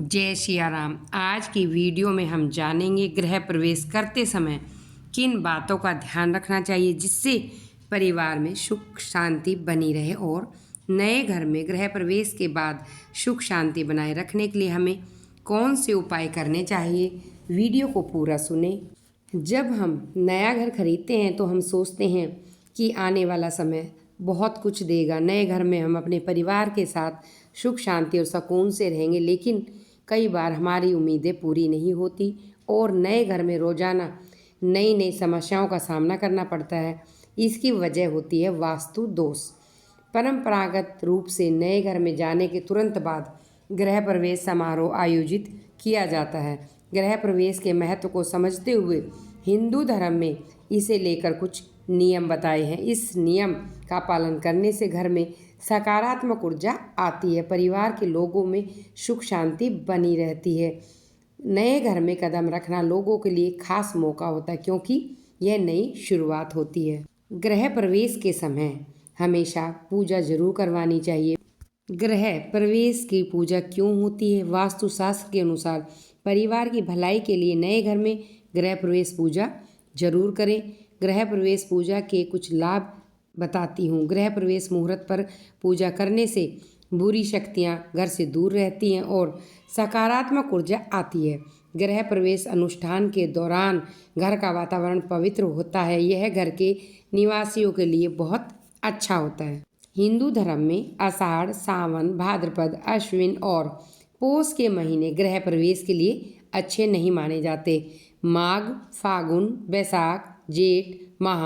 जय सिया राम। आज की वीडियो में हम जानेंगे गृह प्रवेश करते समय किन बातों का ध्यान रखना चाहिए जिससे परिवार में सुख शांति बनी रहे और नए घर में गृह प्रवेश के बाद सुख शांति बनाए रखने के लिए हमें कौन से उपाय करने चाहिए। वीडियो को पूरा सुने। जब हम नया घर खरीदते हैं तो हम सोचते हैं कि आने वाला समय बहुत कुछ देगा, नए घर में हम अपने परिवार के साथ सुख शांति और सुकून से रहेंगे, लेकिन कई बार हमारी उम्मीदें पूरी नहीं होती और नए घर में रोज़ाना नई नई समस्याओं का सामना करना पड़ता है। इसकी वजह होती है वास्तु दोष। परंपरागत रूप से नए घर में जाने के तुरंत बाद गृह प्रवेश समारोह आयोजित किया जाता है। गृह प्रवेश के महत्व को समझते हुए हिंदू धर्म में इसे लेकर कुछ नियम बताए हैं। इस नियम का पालन करने से घर में सकारात्मक ऊर्जा आती है, परिवार के लोगों में सुख शांति बनी रहती है। नए घर में कदम रखना लोगों के लिए खास मौका होता है क्योंकि यह नई शुरुआत होती है। गृह प्रवेश के समय हमेशा पूजा जरूर करवानी चाहिए। गृह प्रवेश की पूजा क्यों होती है? वास्तुशास्त्र के अनुसार परिवार की भलाई के लिए नए घर में गृह प्रवेश पूजा जरूर करें। गृह प्रवेश पूजा के कुछ लाभ बताती हूँ। गृह प्रवेश मुहूर्त पर पूजा करने से बुरी शक्तियाँ घर से दूर रहती हैं और सकारात्मक ऊर्जा आती है। गृह प्रवेश अनुष्ठान के दौरान घर का वातावरण पवित्र होता है। यह घर के निवासियों के लिए बहुत अच्छा होता है। हिंदू धर्म में आषाढ़, सावन, भाद्रपद, अश्विन और पौष के महीने गृह प्रवेश के लिए अच्छे नहीं माने जाते। माघ, फागुन, बैसाख, जेठ माह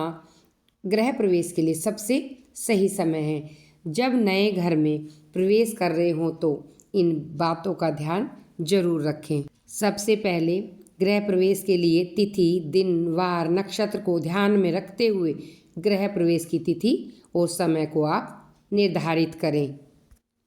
गृह प्रवेश के लिए सबसे सही समय है। जब नए घर में प्रवेश कर रहे हों तो इन बातों का ध्यान जरूर रखें। सबसे पहले गृह प्रवेश के लिए तिथि, दिन, वार, नक्षत्र को ध्यान में रखते हुए गृह प्रवेश की तिथि और समय को आप निर्धारित करें।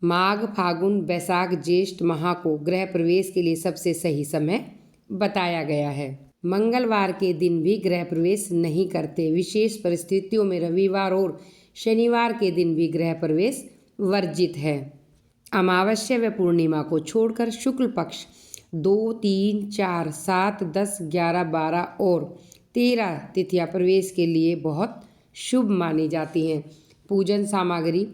माघ, फागुन, बैसाख, ज्येष्ठ माह को गृह प्रवेश के लिए सबसे सही समय बताया गया है। मंगलवार के दिन भी गृह प्रवेश नहीं करते। विशेष परिस्थितियों में रविवार और शनिवार के दिन भी गृह प्रवेश वर्जित है। अमावस्या व पूर्णिमा को छोड़कर शुक्ल पक्ष 2, 3, 4, 7, 10, 11, 12 और 13 तिथियां प्रवेश के लिए बहुत शुभ मानी जाती हैं। पूजन सामग्री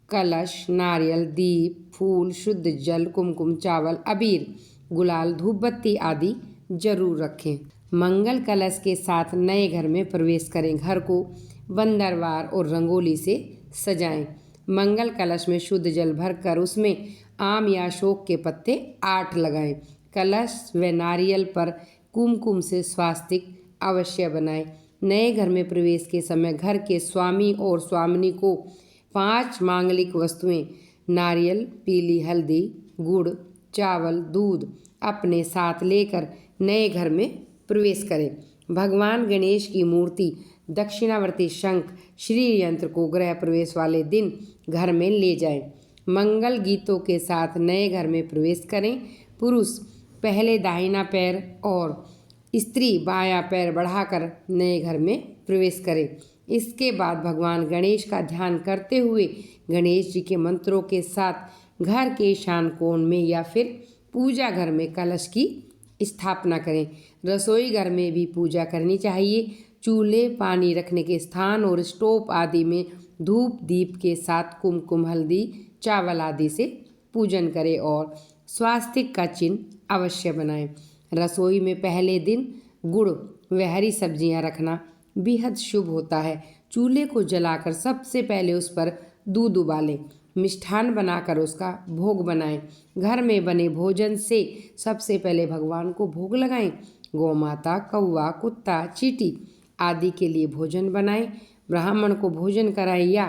कलश, नारियल, दीप, फूल, शुद्ध जल, कुमकुम, चावल, अबीर, गुलाल, धूप बत्ती आदि जरूर रखें। मंगल कलश के साथ नए घर में प्रवेश करें। घर को बंदरवार और रंगोली से सजाएं। मंगल कलश में शुद्ध जल भरकर उसमें आम या अशोक के पत्ते 8 लगाएं। कलश व नारियल पर कुमकुम से स्वास्तिक अवश्य बनाएं। नए घर में प्रवेश के समय घर के स्वामी और स्वामिनी को 5 मांगलिक वस्तुएं नारियल, पीली हल्दी, गुड़, चावल, दूध अपने साथ लेकर नए घर में प्रवेश करें। भगवान गणेश की मूर्ति, दक्षिणावर्ती शंख, श्री यंत्र को गृह प्रवेश वाले दिन घर में ले जाएं। मंगल गीतों के साथ नए घर में प्रवेश करें। पुरुष पहले दाहिना पैर और स्त्री बायां पैर बढ़ाकर नए घर में प्रवेश करें। इसके बाद भगवान गणेश का ध्यान करते हुए गणेश जी के मंत्रों के साथ घर के ईशान कोण में या फिर पूजा घर में कलश की स्थापना करें। रसोई घर में भी पूजा करनी चाहिए। चूल्हे, पानी रखने के स्थान और स्टोव आदि में धूप दीप के साथ कुमकुम, हल्दी, चावल आदि से पूजन करें और स्वास्तिक का चिन्ह अवश्य बनाएं। रसोई में पहले दिन गुड़ व हरी सब्जियां रखना बेहद शुभ होता है। चूल्हे को जलाकर सबसे पहले उस पर दूध उबालें। मिष्ठान बनाकर उसका भोग बनाएं। घर में बने भोजन से सबसे पहले भगवान को भोग लगाएं। गौ माता, कौवा, कुत्ता, चींटी आदि के लिए भोजन बनाएं। ब्राह्मण को भोजन कराएं या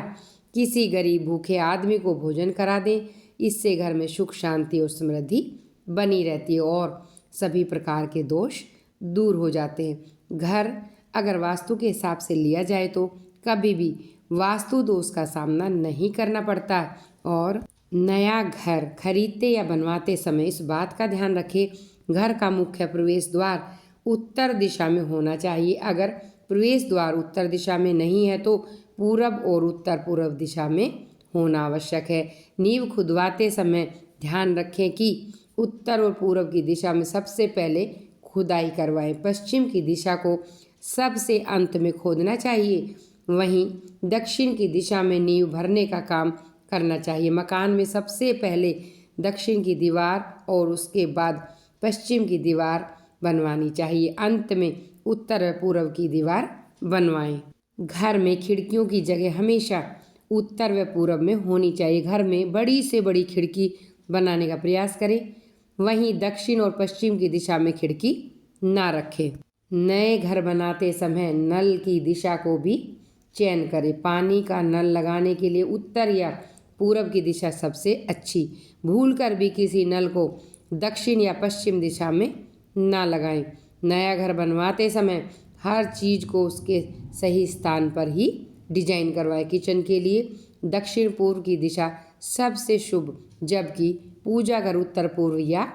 किसी गरीब भूखे आदमी को भोजन करा दें। इससे घर में सुख शांति और समृद्धि बनी रहती है और सभी प्रकार के दोष दूर हो जाते हैं। घर अगर वास्तु के हिसाब से लिया जाए तो कभी भी वास्तु दोष का सामना नहीं करना पड़ता। और नया घर खरीदते या बनवाते समय इस बात का ध्यान रखें घर का मुख्य प्रवेश द्वार उत्तर दिशा में होना चाहिए। अगर प्रवेश द्वार उत्तर दिशा में नहीं है तो पूरब और उत्तर पूर्व दिशा में होना आवश्यक है। नींव खुदवाते समय ध्यान रखें कि उत्तर और पूर्व की दिशा में सबसे पहले खुदाई करवाएं। पश्चिम की दिशा को सबसे अंत में खोदना चाहिए। वहीं दक्षिण की दिशा में नींव भरने का काम करना चाहिए। मकान में सबसे पहले दक्षिण की दीवार और उसके बाद पश्चिम की दीवार बनवानी चाहिए। अंत में उत्तर व पूर्व की दीवार बनवाएं। घर में खिड़कियों की जगह हमेशा उत्तर व पूर्व में होनी चाहिए। घर में बड़ी से बड़ी खिड़की बनाने का प्रयास करें। वहीं दक्षिण और पश्चिम की दिशा में खिड़की ना रखें। नए घर बनाते समय नल की दिशा को भी चयन करें। पानी का नल लगाने के लिए उत्तर या पूर्व की दिशा सबसे अच्छी। भूलकर भी किसी नल को दक्षिण या पश्चिम दिशा में ना लगाएं। नया घर बनवाते समय हर चीज़ को उसके सही स्थान पर ही डिजाइन करवाएं। किचन के लिए दक्षिण पूर्व की दिशा सबसे शुभ, जबकि पूजा घर उत्तर पूर्व या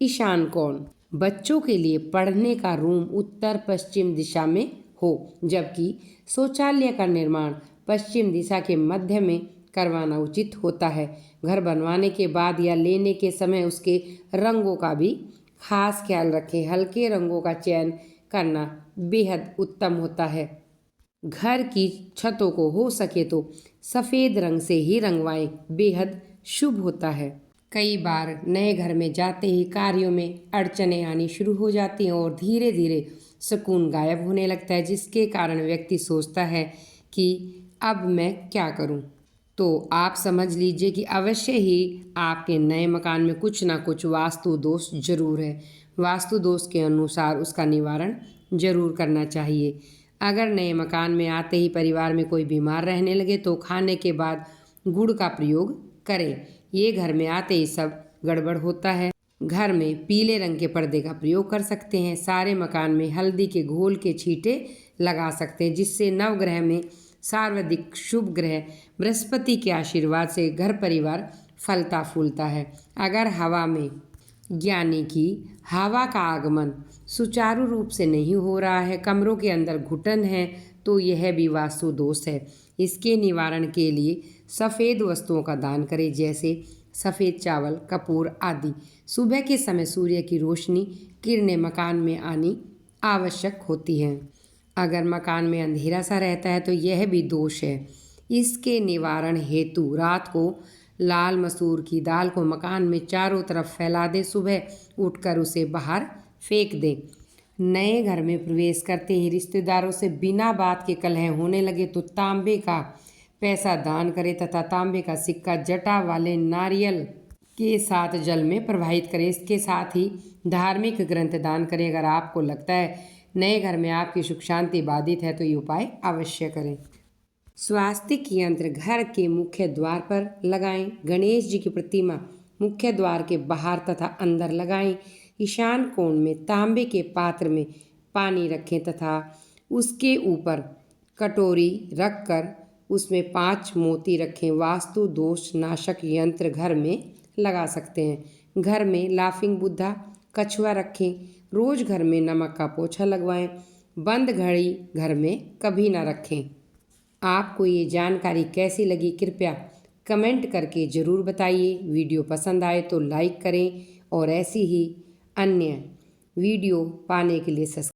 ईशान कोण। बच्चों के लिए पढ़ने का रूम उत्तर पश्चिम दिशा में हो, जबकि शौचालय का निर्माण पश्चिम दिशा के मध्य में करवाना उचित होता है। घर बनवाने के बाद या लेने के समय उसके रंगों का भी खास ख्याल रखें। हल्के रंगों का चयन करना बेहद उत्तम होता है। घर की छतों को हो सके तो सफ़ेद रंग से ही रंगवाएं, बेहद शुभ होता है। कई बार नए घर में जाते ही कार्यों में अड़चनें आनी शुरू हो जाती हैं और धीरे धीरे सुकून गायब होने लगता है, जिसके कारण व्यक्ति सोचता है कि अब मैं क्या करूं। तो आप समझ लीजिए कि अवश्य ही आपके नए मकान में कुछ ना कुछ वास्तु दोष जरूर है। वास्तु दोष के अनुसार उसका निवारण जरूर करना चाहिए। अगर नए मकान में आते ही परिवार में कोई बीमार रहने लगे तो खाने के बाद गुड़ का प्रयोग करें। ये घर में आते ही सब गड़बड़ होता है। घर में पीले रंग के पर्दे का प्रयोग कर सकते हैं। सारे मकान में हल्दी के घोल के छींटे लगा सकते हैं, जिससे नवग्रह में सर्वाधिक शुभ ग्रह बृहस्पति के आशीर्वाद से घर परिवार फलता फूलता है। अगर हवा में यानी कि हवा का आगमन सुचारू रूप से नहीं हो रहा है, कमरों के अंदर घुटन है, तो यह भी वास्तु दोष है। इसके निवारण के लिए सफ़ेद वस्तुओं का दान करें, जैसे सफ़ेद चावल, कपूर आदि। सुबह के समय सूर्य की रोशनी किरणें मकान में आनी आवश्यक होती हैं। अगर मकान में अंधेरा सा रहता है तो यह भी दोष है। इसके निवारण हेतु रात को लाल मसूर की दाल को मकान में चारों तरफ फैला दें। सुबह उठकर उसे बाहर फेंक दें। नए घर में प्रवेश करते ही रिश्तेदारों से बिना बात के कलह होने लगे तो तांबे का पैसा दान करें तथा तांबे का सिक्का जटा वाले नारियल के साथ जल में प्रवाहित करें। इसके साथ ही धार्मिक ग्रंथ दान करें। अगर आपको लगता है नए घर में आपकी सुख शांति बाधित है तो ये उपाय अवश्य करें। स्वास्तिक यंत्र घर के मुख्य द्वार पर लगाएं। गणेश जी की प्रतिमा मुख्य द्वार के बाहर तथा अंदर लगाएं। ईशान कोण में तांबे के पात्र में पानी रखें तथा उसके ऊपर कटोरी रखकर उसमें 5 मोती रखें। वास्तु दोष नाशक यंत्र घर में लगा सकते हैं। घर में लाफिंग बुद्धा, कछुआ रखें। रोज घर में नमक का पोछा लगवाएं। बंद घड़ी घर में कभी ना रखें। आपको ये जानकारी कैसी लगी कृपया कमेंट करके ज़रूर बताइए। वीडियो पसंद आए तो लाइक करें और ऐसी ही अन्य वीडियो पाने के लिए सब्सक्राइब